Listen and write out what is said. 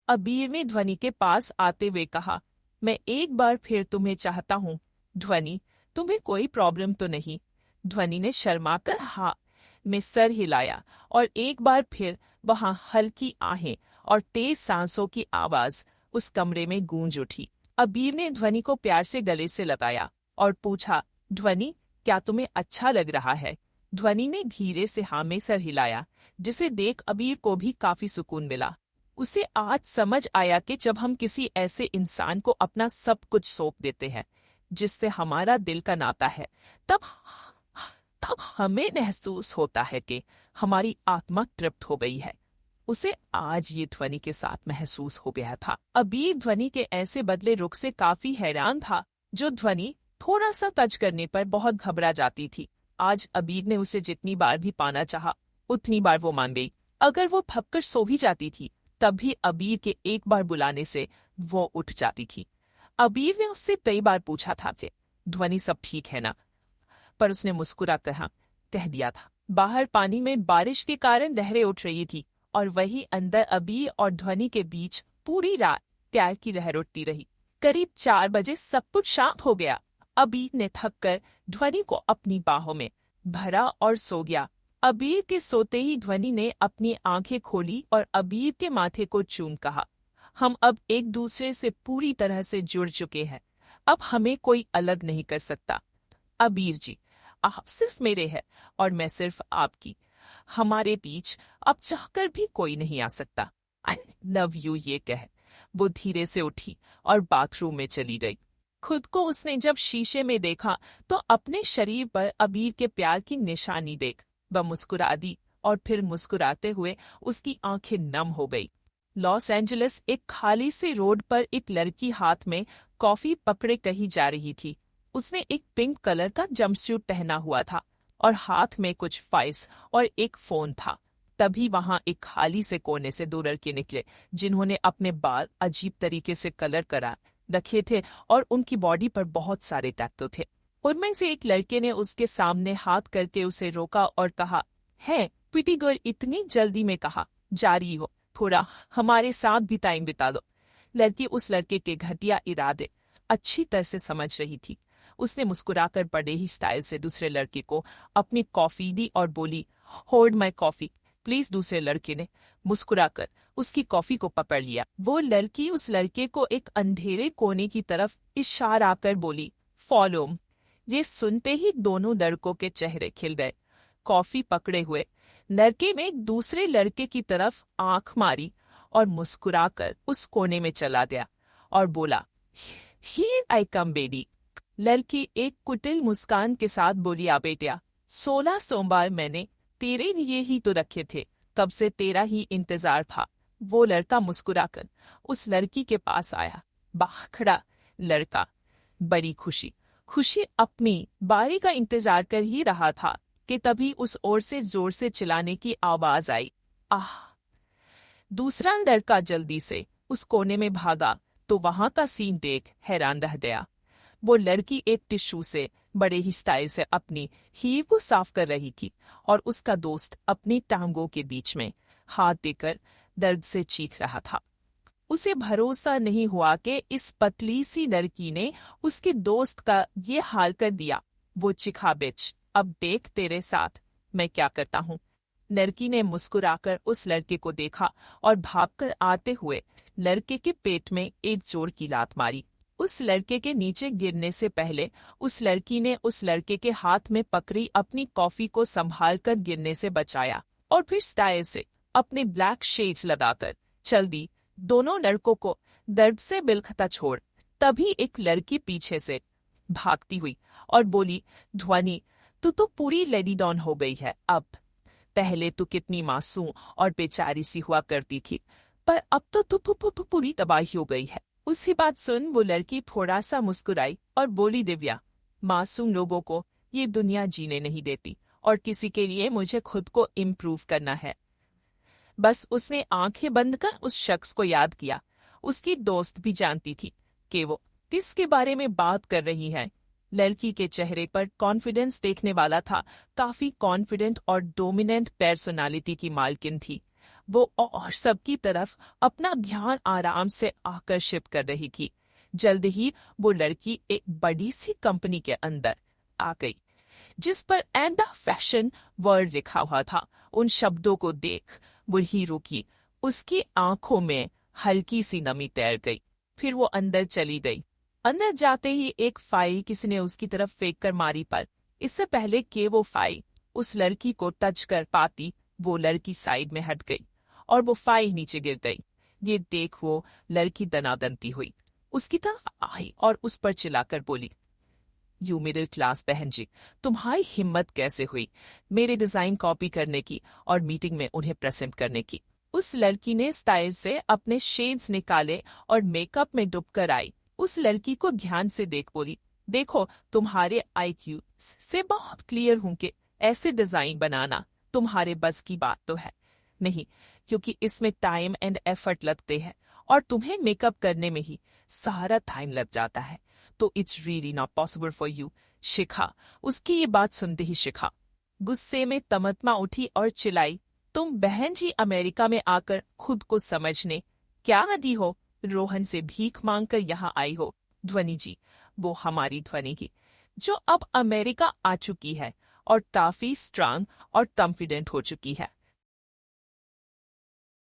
अबीर ने ध्वनि के पास आते हुए कहा, मैं एक बार फिर तुम्हें चाहता हूँ। ध्वनि, तुम्हें कोई प्रॉब्लम तो नहीं? ध्वनि ने शर्माकर हाँ में सर हिलाया और एक बार फिर वहां हल्की आहें और तेज सांसों की आवाज उस कमरे में गूंज उठी। अबीर ने ध्वनि को प्यार से गले से लगाया और पूछा, ध्वनि, क्या तुम्हें अच्छा लग रहा है? ध्वनि ने धीरे से हाँ में सर हिलाया, जिसे देख अबीर को भी काफी सुकून मिला। उसे आज समझ आया कि जब हम किसी ऐसे इंसान को अपना सब कुछ सौंप देते हैं जिससे हमारा दिल का नाता है, तब तब हमें महसूस होता है कि हमारी आत्मा तृप्त हो गई है। उसे आज ये ध्वनि के साथ महसूस हो गया था। अबीर ध्वनि के ऐसे बदले रुख से काफी हैरान था। जो ध्वनि थोड़ा सा टच करने पर बहुत घबरा जाती थी, आज अबीर ने उसे जितनी बार भी पाना चाहा, उतनी बार वो मान गई। अगर वो फपकर सो भी जाती थी, तब भी अबीर के एक बार बुलाने से वो उठ जाती थी। अबीर ने उससे कई बार पूछा था कि ध्वनि सब ठीक है ना, पर उसने मुस्कुरा कह दिया था। बाहर पानी में बारिश के कारण लहरें उठ रही थी और वही अंदर अबीर और ध्वनि के बीच पूरी रात प्यार की लहर उठती रही। करीब 4 बजे सब कुछ शांत हो गया। अबीर ने थककर ध्वनि को अपनी बाहों में भरा और सो गया। अबीर के सोते ही ध्वनि ने अपनी आंखें खोली और अबीर के माथे को चूम कहा, हम अब एक दूसरे से पूरी तरह से जुड़ चुके हैं। अब हमें कोई अलग नहीं कर सकता। अबीर जी, आप सिर्फ मेरे हैं और मैं सिर्फ आपकी। हमारे बीच अब चाहकर भी कोई नहीं आ सकता। आई लव यू ये कह वो धीरे से उठी और बाथरूम में चली गई। खुद को उसने जब शीशे में देखा तो अपने शरीर पर अबीर के प्यार की निशानी देख वह मुस्कुरा दी और फिर मुस्कुराते हुए उसकी आंखें नम हो गई। लॉस एंजलिस एक खाली सी रोड पर एक लड़की हाथ में कॉफी पकड़े कहीं जा रही थी। उसने एक पिंक कलर का जंपसूट पहना हुआ था और हाथ में कुछ फाइल्स और एक फोन था। तभी वहां एक खाली से कोने से 2 लड़के निकले जिन्होंने अपने बाल अजीब तरीके से कलर करा रखे थे और उनकी बॉडी पर बहुत सारे टैटू थे। उनमें से एक लड़के ने उसके सामने हाथ करके उसे रोका और कहा, है प्रीटी गर्ल, इतनी जल्दी में कहा जा रही हो? थोड़ा हमारे साथ भी टाइम बिता दो। लड़की उस लड़के के घटिया इरादे अच्छी तरह से समझ रही थी। उसने मुस्कुराकर बड़े ही स्टाइल से दूसरे लड़के को अपनी कॉफी दी और बोली, होल्ड माई कॉफी प्लीज। दूसरे लड़के ने मुस्कुराकर उसकी कॉफी को पकड़ लिया। वो लड़की उस लड़के को एक अंधेरे कोने की तरफ इशारा कर बोली, फॉलो। ये सुनते ही दोनों लड़कों के चेहरे खिल गए। कॉफी पकड़े हुए लड़के ने दूसरे लड़के की तरफ आंख मारी और मुस्कुराकर उस कोने में चला गया और बोला, हियर आई कम बेबी। लड़की एक कुटिल मुस्कान के साथ बोली, आ बेटिया, 16 सोमवार मैंने तेरे लिए ही तो रखे थे, कब से तेरा ही इंतजार था। वो लड़का मुस्कुराकर उस लड़की के पास आया। बाहर खड़ा लड़का बड़ी खुशी अपनी बारी का इंतजार कर ही रहा था कि तभी उस ओर से जोर से चिल्लाने की आवाज आई, आह। दूसरा लड़का जल्दी से उस कोने में भागा तो वहां का सीन देख हैरान रह गया। वो लड़की एक टिश्यू से बड़े ही स्टाइल से अपनी हीव को साफ कर रही थी और उसका दोस्त अपनी टांगों के बीच में हाथ देकर दर्द से चीख रहा था। उसे भरोसा नहीं हुआ कि इस पतली सी लड़की ने उसके दोस्त का ये हाल कर दिया। वो चिखा, बिच, अब देख तेरे साथ मैं क्या करता हूँ। लड़की ने मुस्कुराकर उस लड़के को देखा और भागकर आते हुए लड़के के पेट में एक जोर की लात मारी। उस लड़के के नीचे गिरने से पहले उस लड़की ने उस लड़के के हाथ में पकड़ी अपनी कॉफी को संभालकर गिरने से बचाया और फिर स्टाइल से अपने ब्लैक शेड्स लगाकर चल दी, दोनों लड़कों को दर्द से बिलखता छोड़। तभी एक लड़की पीछे से भागती हुई और बोली, ध्वनि, तू तो पूरी लेडी डॉन हो गई है अब। पहले तू कितनी मासूम और बेचारी सी हुआ करती थी, पर अब तो तू पूरी तबाही हो गई है। उसी बात सुन वो लड़की थोड़ा सा मुस्कुराई और बोली, दिव्या, मासूम लोगों को ये दुनिया जीने नहीं देती और किसी के लिए मुझे खुद को इम्प्रूव करना है। बस उसने आंखें बंद कर उस शख्स को याद किया। उसकी दोस्त भी जानती थी कि वो किसके बारे में बात कर रही है। लड़की के चेहरे पर कॉन्फिडेंस देखने वाला था। काफी कॉन्फिडेंट और डोमिनेंट पर्सनालिटी की मालकिन थी। वो और सबकी तरफ अपना ध्यान आराम से आकर्षित कर रही थी। जल्द ही वो लड़की एक बड़ी सी कंपनी के अंदर आ गई जिस पर एंड द फैशन वर्ल्ड लिखा हुआ था। उन शब्दों को देख बुढ़ी रुकी। उसकी आंखों में हल्की सी नमी तैर गई। फिर वो अंदर चली गई। अंदर जाते ही एक फाइल किसी ने उसकी तरफ फेंक कर मारी, पर इससे पहले कि वो फाइल उस लड़की को टच कर पाती, वो लड़की साइड में हट गई और वो फाइल नीचे गिर गई। ये देख वो लड़की दनादनती हुई उसकी तरफ आई और उस पर चिल्लाकर बोली, यू मिडिल क्लास बहन जी, तुम्हारी हिम्मत कैसे हुई मेरे डिजाइन कॉपी करने की और मीटिंग में उन्हें प्रेजेंट करने की। उस लड़की ने स्टाइल से अपने शेड्स निकाले और मेकअप में डूबकर आई। उस लड़की को ध्यान से देख बोली, देखो तुम्हारे आईक्यू से बहुत क्लियर हूं कि ऐसे डिजाइन बनाना तुम्हारे बस की बात तो है नहीं, क्योंकि इसमें टाइम एंड एफर्ट लगते हैं और तुम्हें मेकअप करने में ही सारा टाइम लग जाता है, तो it's really not possible for you. Shikha, उसकी ये बात सुनते ही शिखा गुस्से में तमतमा उठी और चिल्लाई, तुम बहन जी अमेरिका में आकर खुद को समझने क्या आदी हो? रोहन से भीख मांगकर यहाँ आई हो? ध्वनि जी, वो हमारी ध्वनि की जो अब अमेरिका आ चुकी है और काफी स्ट्रांग और कॉन्फिडेंट हो चुकी है।